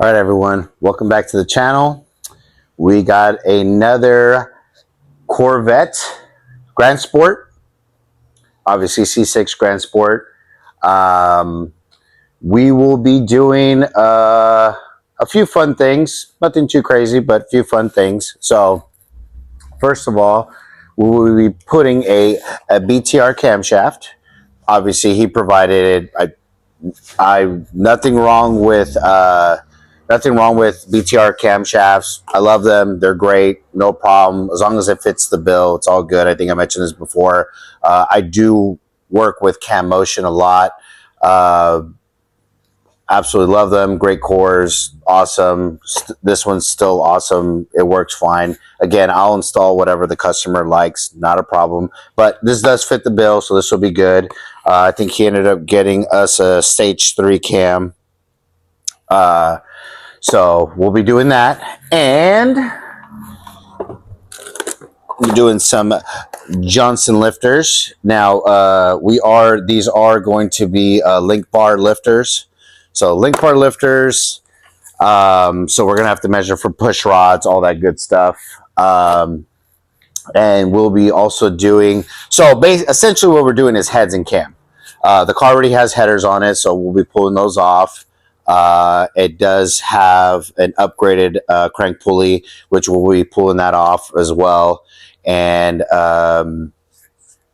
All right, everyone, welcome back to the channel. We got another Corvette Grand Sport, obviously C6 Grand Sport. We will be doing a few fun things, nothing too crazy, but a few fun things. So first of all, we will be putting a BTR camshaft. Obviously, he provided it. Nothing wrong with BTR camshafts. I love them. They're great. No problem. As long as it fits the bill, it's all good. I think I mentioned this before. I do work with Cam Motion a lot. Absolutely love them. Great cores. Awesome. This one's still awesome. It works fine. Again, I'll install whatever the customer likes. Not a problem. But this does fit the bill, so this will be good. I think he ended up getting us a stage 3 cam. So we'll be doing that. And we're doing some Johnson lifters. Now, these are going to be link bar lifters. So link bar lifters. So we're going to have to measure for push rods, all that good stuff. And we'll be also doing, essentially what we're doing is heads and cam. The car already has headers on it, so we'll be pulling those off. It does have an upgraded crank pulley, which we'll be pulling that off as well. And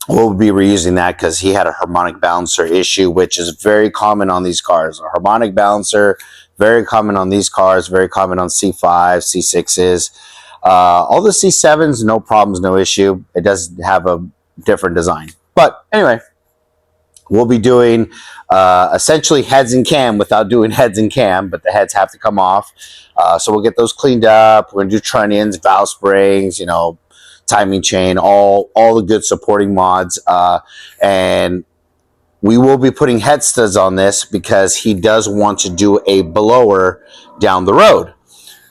we'll be reusing that because he had a harmonic balancer issue, which is very common on these cars. A harmonic balancer, very common on these cars, very common on C5, C6s. All the C7s, no problems, no issue. It does have a different design. But anyway, we'll be doing essentially heads and cam without doing heads and cam, but the heads have to come off. So we'll get those cleaned up. We're going to do trunnions, valve springs, timing chain, all the good supporting mods. And we will be putting head studs on this because he does want to do a blower down the road.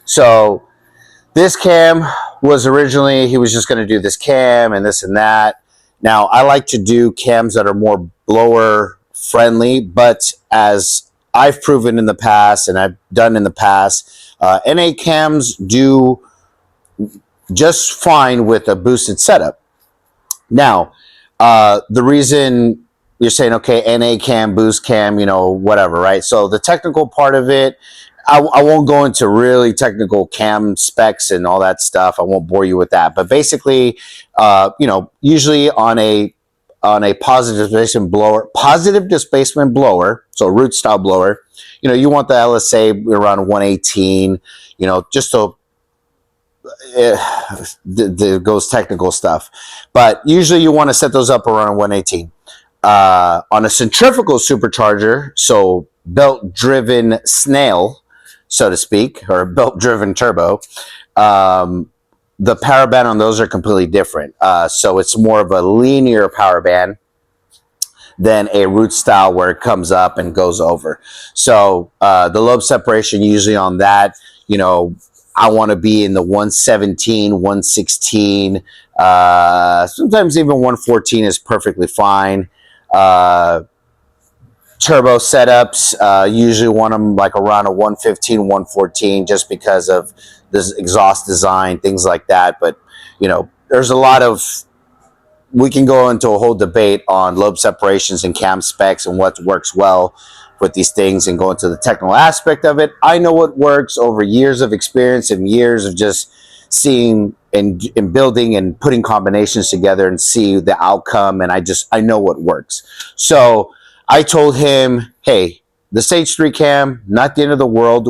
So this cam was originally, he was just going to do this cam and this and that. Now, I like to do cams that are more blower friendly, but as I've proven in the past and I've done in the past, NA cams do just fine with a boosted setup. Now, the reason you're saying, okay, NA cam, boost cam, whatever, right? So the technical part of it, I won't go into really technical cam specs and all that stuff. I won't bore you with that. But basically, usually on a positive displacement blower, so root style blower, you want the LSA around 118, just so goes technical stuff. But usually you want to set those up around 118. On a centrifugal supercharger, so belt-driven snail, so to speak, or belt-driven turbo, the power band on those are completely different. So it's more of a linear power band than a root style where it comes up and goes over. So the lobe separation usually on that, I want to be in the 117, 116, sometimes even 114 is perfectly fine. Turbo setups, usually want them like around a 115, 114 just because of this exhaust design, things like that. But, there's a lot of, we can go into a whole debate on lobe separations and cam specs and what works well with these things and go into the technical aspect of it. I know what works over years of experience and years of just seeing and building and putting combinations together and see the outcome. And I know what works. So I told him, hey, the stage 3 cam, not the end of the world.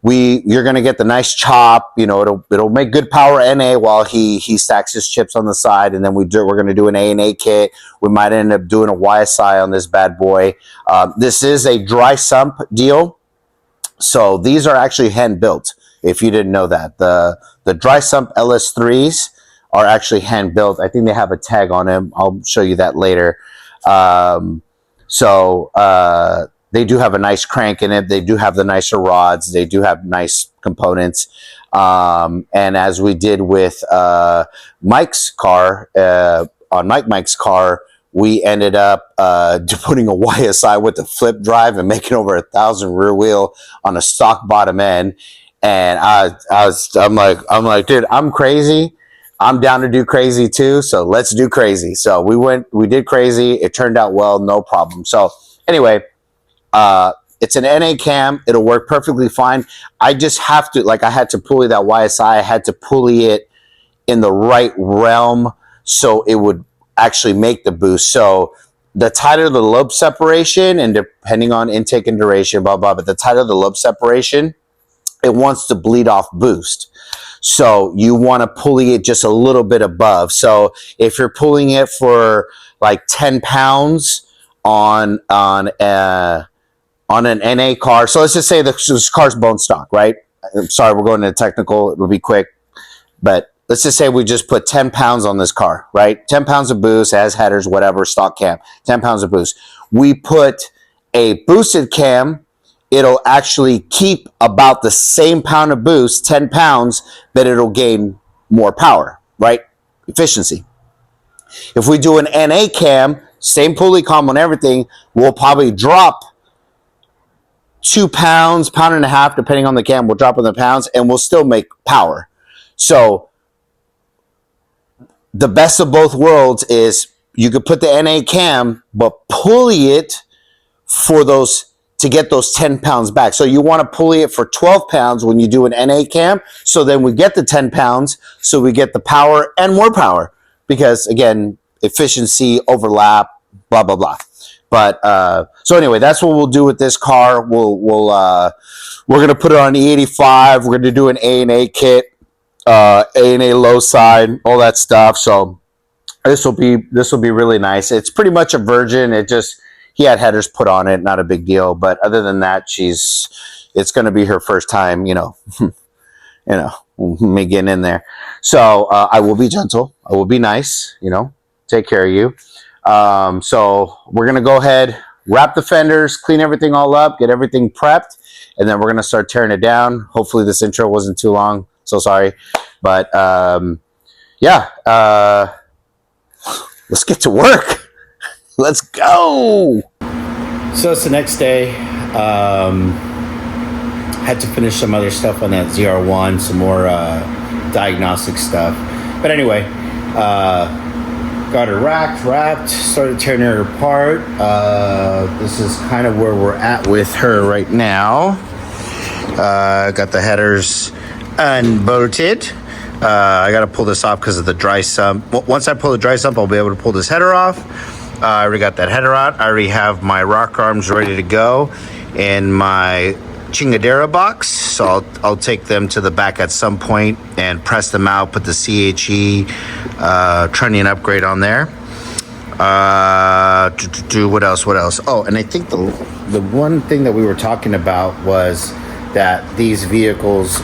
You're going to get the nice chop, it'll make good power NA while he stacks his chips on the side. And then we're going to do an A&A kit. We might end up doing a YSI on this bad boy. This is a dry sump deal. So these are actually hand built. If you didn't know that, the dry sump LS3s are actually hand built. I think they have a tag on them. I'll show you that later. They do have a nice crank in it. They do have the nicer rods. They do have nice components. And as we did with Mike's car, on Mike's car, we ended up putting a YSI with the flip drive and making over 1,000 rear wheel on a stock bottom end. And I'm like, dude, I'm crazy. I'm down to do crazy too. So let's do crazy. So we did crazy. It turned out well, no problem. So anyway, it's an NA cam. It'll work perfectly fine. I just have to, like, I had to pulley that YSI. I had to pulley it in the right realm so it would actually make the boost. So the tighter the lobe separation, and depending on intake and duration, blah, blah, but the tighter the lobe separation, it wants to bleed off boost. So you want to pulley it just a little bit above. So if you're pulling it for like 10 pounds on an NA car, so let's just say this car's bone stock, right? I'm sorry, we're going into technical. It'll be quick, but let's just say we just put 10 pounds on this car, right? 10 pounds of boost, has headers, whatever, stock cam, 10 pounds of boost. We put a boosted cam, it'll actually keep about the same pound of boost, 10 pounds, but it'll gain more power, right? Efficiency. If we do an NA cam, same pulley combo and everything, we'll probably drop 2 pounds, pound and a half, depending on the cam, we'll drop in the pounds, and we'll still make power. So the best of both worlds is you could put the NA cam, but pulley it for those, to get those 10 pounds back. So you want to pulley it for 12 pounds when you do an NA cam. So then we get the 10 pounds. So we get the power and more power because, again, efficiency, overlap, blah, blah, blah. But so anyway, that's what we'll do with this car. We're going to put it on E85. We're going to do an A&A kit. A&A low side, all that stuff. So this will be really nice. It's pretty much a virgin. He had headers put on it, not a big deal. But other than that, it's going to be her first time, me getting in there. So I will be gentle. I will be nice. Take care of you. So we're going to go ahead, wrap the fenders, clean everything all up, get everything prepped, and then we're going to start tearing it down. Hopefully this intro wasn't too long. So sorry, but let's get to work. Let's go. So it's the next day. Had to finish some other stuff on that ZR1, some more diagnostic stuff. But anyway, got her racked, wrapped, started tearing her apart. This is kind of where we're at with her right now. Got the headers unbolted. I got to pull this off because of the dry sump. Once I pull the dry sump, I'll be able to pull this header off. I already got that header out. I already have my rock arms ready to go in my chingadera box. So I'll take them to the back at some point and press them out, put the CHE trunnion upgrade on there. What else? Oh, and I think the one thing that we were talking about was that these vehicles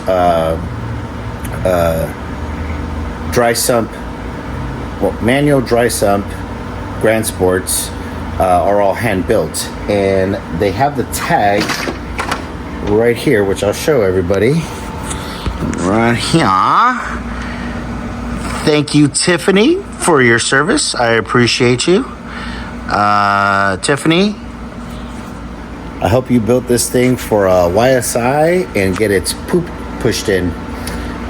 manual dry sump Grand Sports are all hand built, and they have the tag right here, which I'll show everybody right here. Thank you, Tiffany, for your service. I appreciate you. Tiffany, I hope you built this thing for a YSI and get its poop pushed in.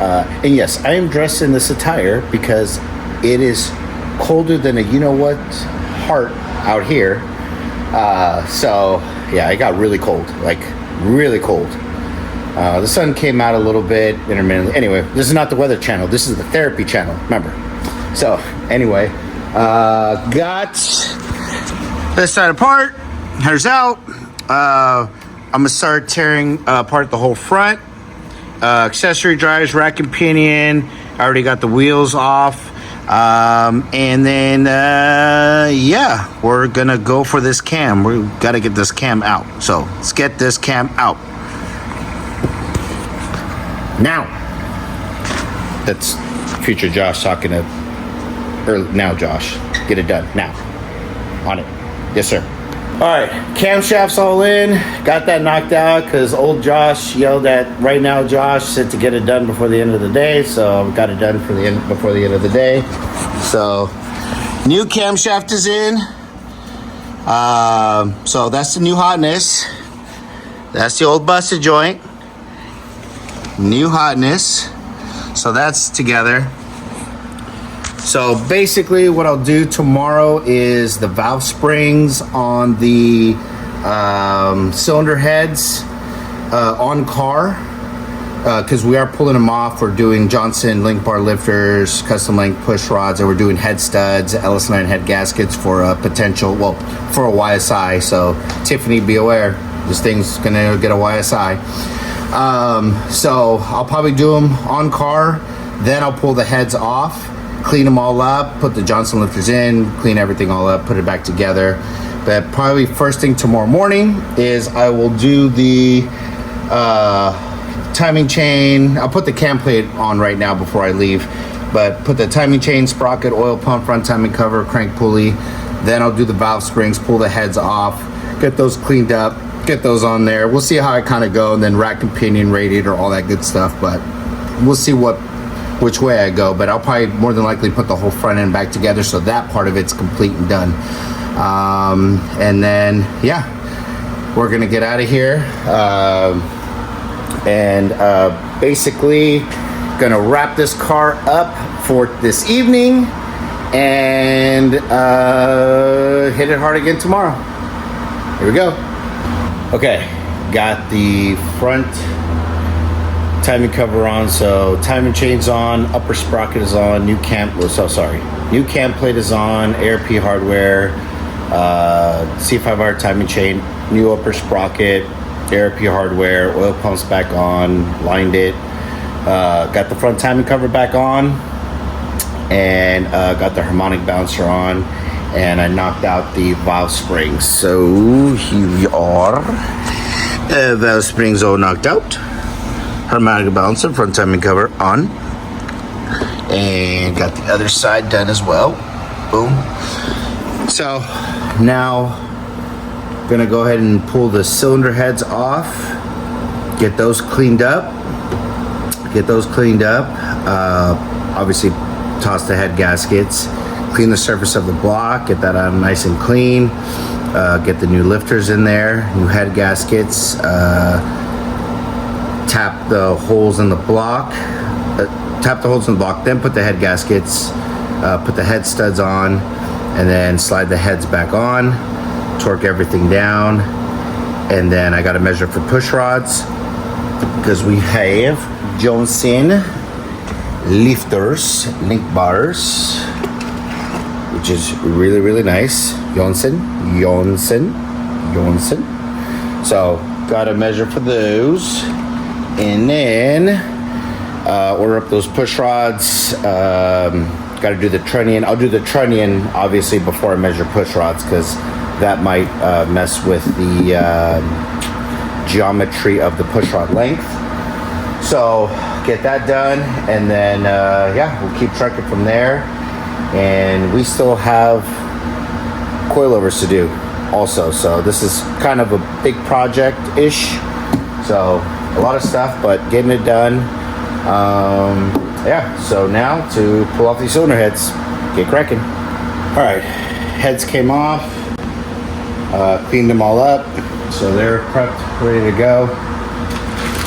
And yes, I am dressed in this attire because it is colder than a you-know-what heart out here. So, yeah, it got really cold, like really cold. The sun came out a little bit intermittently. Anyway, this is not the weather channel. This is the therapy channel, remember. So, anyway, got this side apart. Headers out. I'm going to start tearing apart the whole front. Accessory drives, rack and pinion. I already got the wheels off. And then, yeah, we're going to go for this cam. We've got to get this cam out. So let's get this cam out. Now. That's future Josh talking to, or now Josh. Get it done now. On it. Yes, sir. All right, camshaft's all in. Got that knocked out because old Josh yelled at right now Josh said to get it done before the end of the day. So we got it done before the end of the day. So New camshaft is in. So that's the new hotness. That's the old busted joint. New hotness. So that's together. So basically what I'll do tomorrow is the valve springs on the cylinder heads on car, because we are pulling them off. We're doing Johnson link bar lifters, custom length push rods, and we're doing head studs, LS9 head gaskets for a potential, well, for a YSI. So Tiffany, be aware, this thing's gonna get a YSI. So I'll probably do them on car, then I'll pull the heads off, clean them all up, put the Johnson lifters in, clean everything all up, put it back together. But probably first thing tomorrow morning is I will do the timing chain. I'll put the cam plate on right now before I leave, but put the timing chain, sprocket, oil pump, front timing cover, crank pulley. Then I'll do the valve springs, pull the heads off, get those cleaned up, get those on there. We'll see how I kind of go, and then rack and pinion, radiator, all that good stuff. But we'll see which way I go. But I'll probably more than likely put the whole front end back together, so that part of it's complete and done. And then yeah, we're gonna get out of here, and basically gonna wrap this car up for this evening and hit it hard again tomorrow. Here we go. Okay, got the front timing cover on, so timing chain's on, upper sprocket is on, new cam plate is on, ARP hardware, C5R timing chain, new upper sprocket, ARP hardware, oil pumps back on, lined it, got the front timing cover back on, and got the harmonic bouncer on, and I knocked out the valve springs. So here we are. Valve springs all knocked out. Harmonic balancer, front timing cover on. And got the other side done as well. Boom. So now gonna go ahead and pull the cylinder heads off. Get those cleaned up. Obviously toss the head gaskets. Clean the surface of the block, get that on nice and clean. Get the new lifters in there, new head gaskets. Tap the holes in the block. Then put the head gaskets, put the head studs on, and then slide the heads back on. Torque everything down, and then I got to measure for push rods because we have Johnson lifters, link bars, which is really, really nice. Johnson. So gotta measure for those, and then order up those push rods. Gotta do the trunnion. I'll do the trunnion obviously before I measure push rods, because that might mess with the geometry of the push rod length. So get that done, and then yeah, we'll keep trucking from there. And we still have coilovers to do also, so this is kind of a big project-ish, so a lot of stuff, but getting it done. Yeah, so now to pull off these cylinder heads, get cracking. All right, heads came off, cleaned them all up, so they're prepped, ready to go.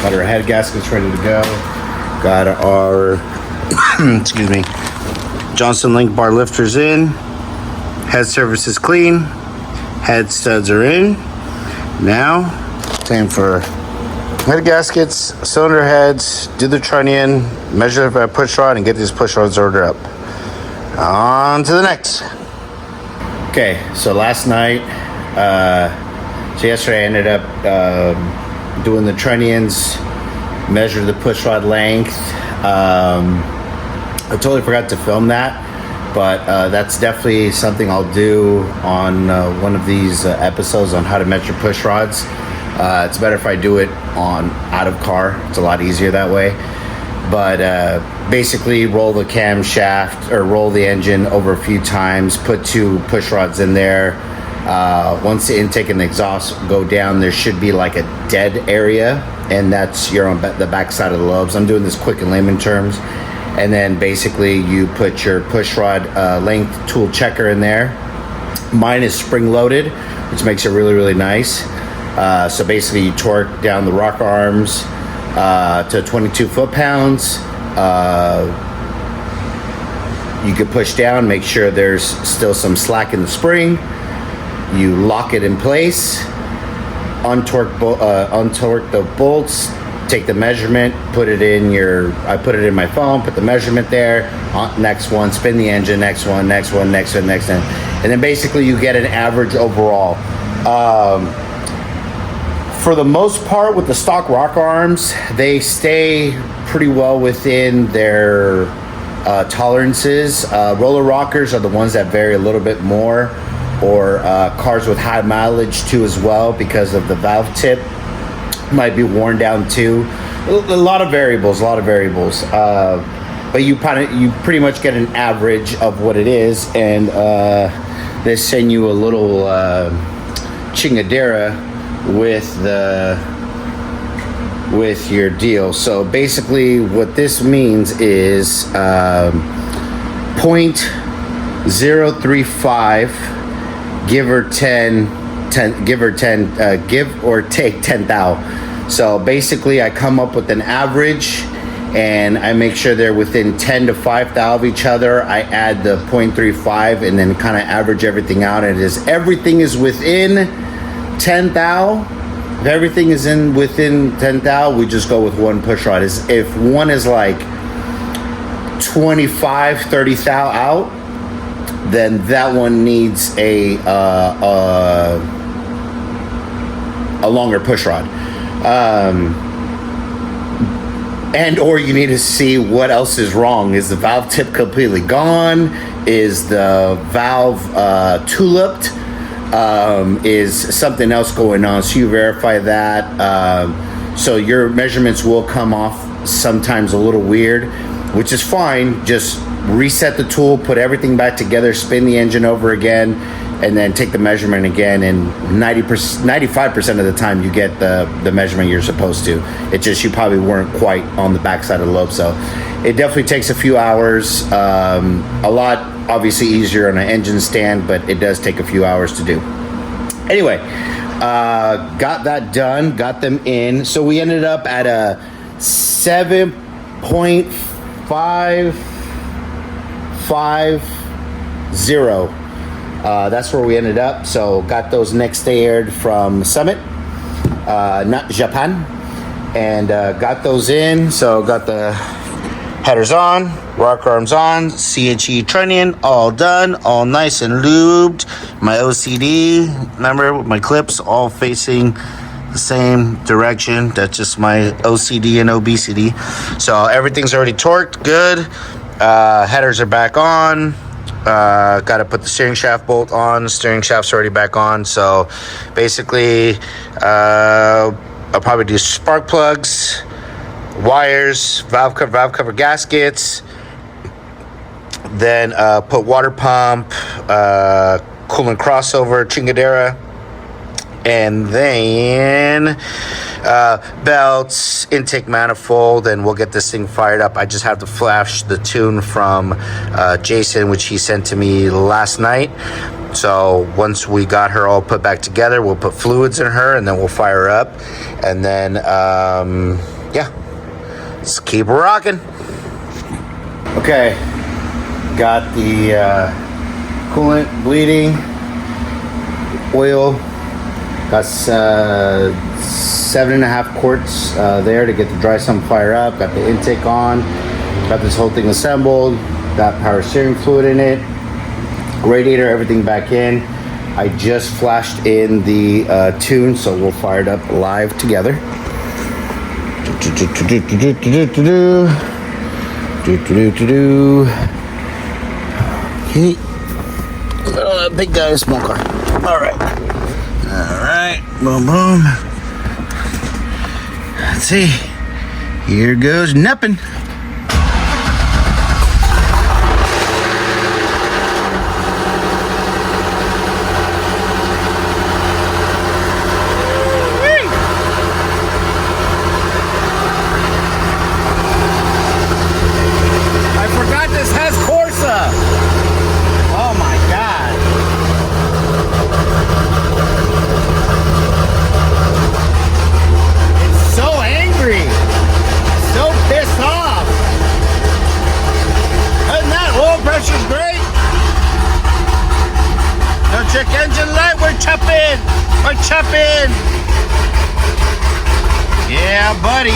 Got our head gaskets ready to go. Got our excuse me, Johnson link bar lifters in. Head surface is clean. Head studs are in. Now, time for head gaskets, cylinder heads, do the trunnion, measure the push rod, and get these push rods ordered up. On to the next. Okay, so last night, so yesterday I ended up doing the trunnions, measure the push rod length. I totally forgot to film that, but that's definitely something I'll do on one of these episodes on how to measure push rods. It's better if I do it on out of car. It's a lot easier that way. But basically roll the camshaft or roll the engine over a few times, put 2 push rods in there. Once the intake and the exhaust go down, there should be like a dead area, and that's you're on the back side of the lobes. I'm doing this quick in layman terms. and then basically you put your pushrod length tool checker in there. Mine is spring loaded, which makes it really, really nice. So basically you torque down the rocker arms to 22 foot-pounds. You can push down, make sure there's still some slack in the spring. You lock it in place, untorque the bolts, take the measurement, put it in I put it in my phone, put the measurement there, next one, spin the engine, next one, next one, next one, next one. And then basically you get an average overall. For the most part, with the stock rock arms, they stay pretty well within their tolerances. Roller rockers are the ones that vary a little bit more, or cars with high mileage too as well, because of the valve tip might be worn down too. A lot of variables. But you pretty much get an average of what it is, and they send you a little chingadera with your deal. So basically what this means is 0.035 give or take 10 thou. So basically I come up with an average, and I make sure they're within 10 to 5 thou of each other. I add the 0.35 and then kind of average everything out. And everything is within 10 thou. If everything is within 10 thou, we just go with one pushrod. If one is like 25, 30 thou out, then that one needs a longer pushrod. And or you need to see what else is wrong. Is the valve tip completely gone? Is the valve tuliped? Is something else going on? So you verify that. So your measurements will come off sometimes a little weird, which is fine. Just reset the tool, put everything back together, spin the engine over again, and then take the measurement again. And 95% of the time you get the measurement you're supposed to. It's just you probably weren't quite on the backside of the lobe. So it definitely takes a few hours. A lot obviously easier on an engine stand, but it does take a few hours to do. Anyway, got that done, got them in. So we ended up at a 7.550. That's where we ended up. So got those next day aired from Summit, not Japan, and got those in. So got the headers on, rocker arms on, CHE trunnion all done, all nice and lubed. My OCD, remember, with my clips all facing the same direction. That's just my OCD and obesity. So everything's already torqued, good. Headers are back on. Got to put the steering shaft bolt on. The steering shaft's already back on. So basically, I'll probably do spark plugs, wires, valve cover gaskets, then put water pump, coolant crossover, chingadera, and then belts, intake manifold, and we'll get this thing fired up. I just have to flash the tune from Jason, which he sent to me last night. So once we got her all put back together, we'll put fluids in her, and then we'll fire her up. And then, yeah, let's keep rocking. Okay, got the coolant bleeding, oil. Got 7.5 quarts there to get the dry sump fire up. Got the intake on. Got this whole thing assembled. Got power steering fluid in it. Radiator, everything back in. I just flashed in the tune, so we'll fire it up live together. Okay. Big guy, small car. All right. Alright, boom, boom. Let's see. Here goes nothing. Chapin! My Chapin! Yeah, buddy.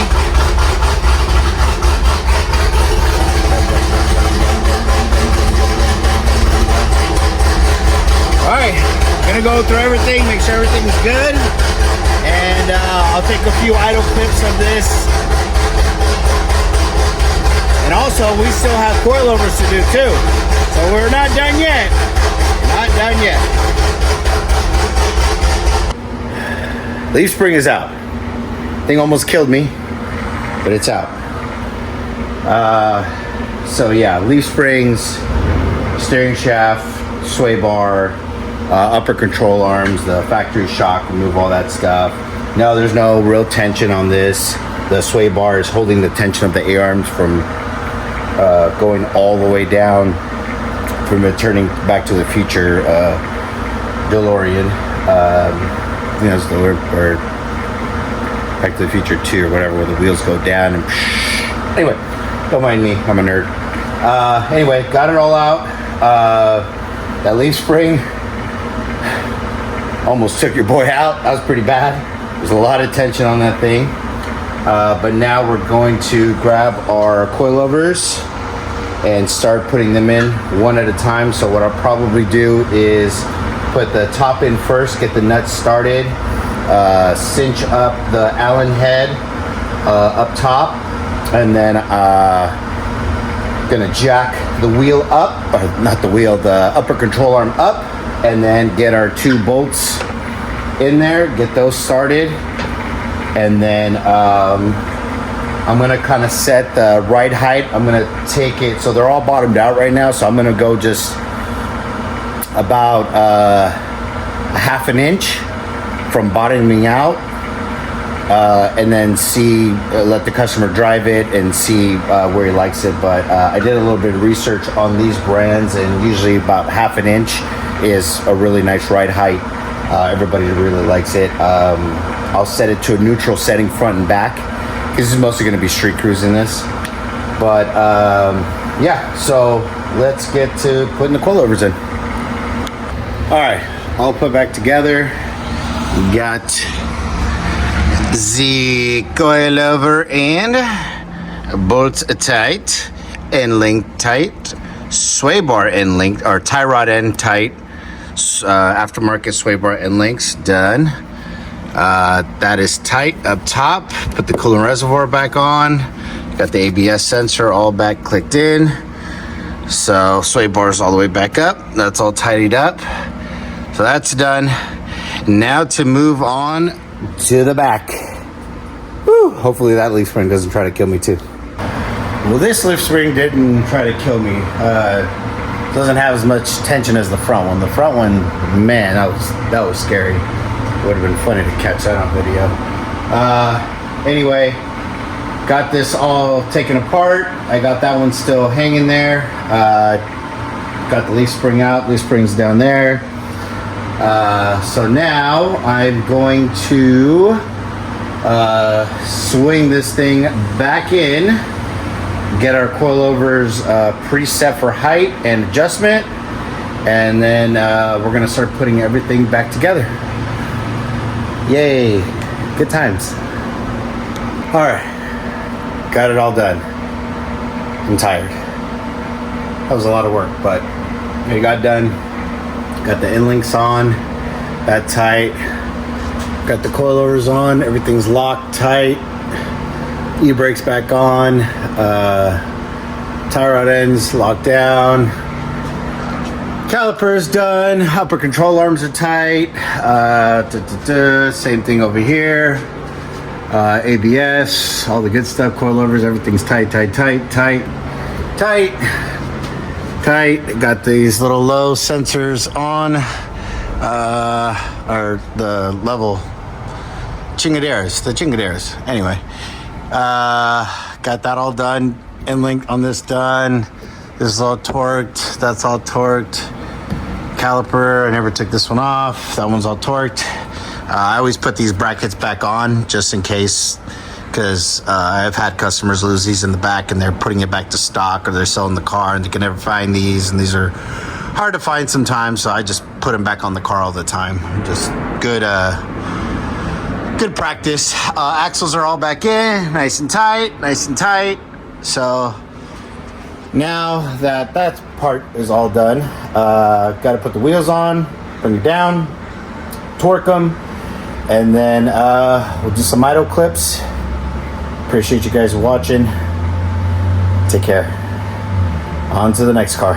All right, gonna go through everything, make sure everything's good, and I'll take a few idle clips of this. And also, we still have coilovers to do too, so we're not done yet. Not done yet. Leaf spring is out. Thing almost killed me, but it's out. So yeah, leaf springs, steering shaft, sway bar, upper control arms, the factory shock, remove all that stuff. No, there's no real tension on this. The sway bar is holding the tension of the A-arms from going all the way down, from returning back to the future DeLorean. You know, or Back to the Future 2 or whatever, where the wheels go down and anyway, don't mind me, I'm a nerd. Anyway, got it all out. That leaf spring almost took your boy out. That was pretty bad. There's a lot of tension on that thing. But now we're going to grab our coilovers and start putting them in one at a time. So what I'll probably do is put the top in first, get the nuts started, cinch up the Allen head up top, and then gonna jack the wheel up, or not the wheel, the upper control arm up, and then get our 2 bolts in there, get those started, and then I'm gonna kind of set the ride height. I'm gonna take it, so they're all bottomed out right now, so I'm gonna go just about a half an inch from bottoming out, and then see, let the customer drive it and see where he likes it. But I did a little bit of research on these brands, and usually about half an inch is a really nice ride height. Everybody really likes it. I'll set it to a neutral setting front and back, because this is mostly going to be street cruising this. But yeah, so let's get to putting the coilovers in. All right, all put back together. We got the coilover and bolts tight, end link tight, sway bar end link, or tie rod end tight, aftermarket sway bar end links done. That is tight up top. Put the coolant reservoir back on. Got the ABS sensor all back clicked in. So sway bars all the way back up. That's all tidied up. So that's done. Now to move on to the back. Whew, hopefully that leaf spring doesn't try to kill me too. Well, this leaf spring didn't try to kill me. Doesn't have as much tension as the front one. The front one, man, that was scary. Would have been funny to catch that on video. Anyway, got this all taken apart. I got that one still hanging there. Got the leaf spring out. Leaf spring's down there. So now I'm going to swing this thing back in, get our coilovers preset for height and adjustment, and then we're gonna start putting everything back together. Yay, good times. All right, got it all done. I'm tired. That was a lot of work, but it got done. Got the end links on, that tight. Got the coilovers on, everything's locked tight. E-brakes back on, tie rod ends locked down. Calipers done, upper control arms are tight. Same thing over here. ABS, all the good stuff, coilovers, everything's tight. Got these little low sensors on, or the level chingaderas. Anyway, got that all done. End link on this done. This is all torqued. That's all torqued. Caliper, I never took this one off. That one's all torqued. I always put these brackets back on just in case, because I've had customers lose these in the back and they're putting it back to stock, or they're selling the car and they can never find these, and these are hard to find sometimes, so I just put them back on the car all the time. Just good good practice. Axles are all back in, nice and tight, nice and tight. So now that that part is all done, got to put the wheels on, bring it down, torque them, and then we'll do some idle clips. Appreciate you guys watching. Take care. On to the next car.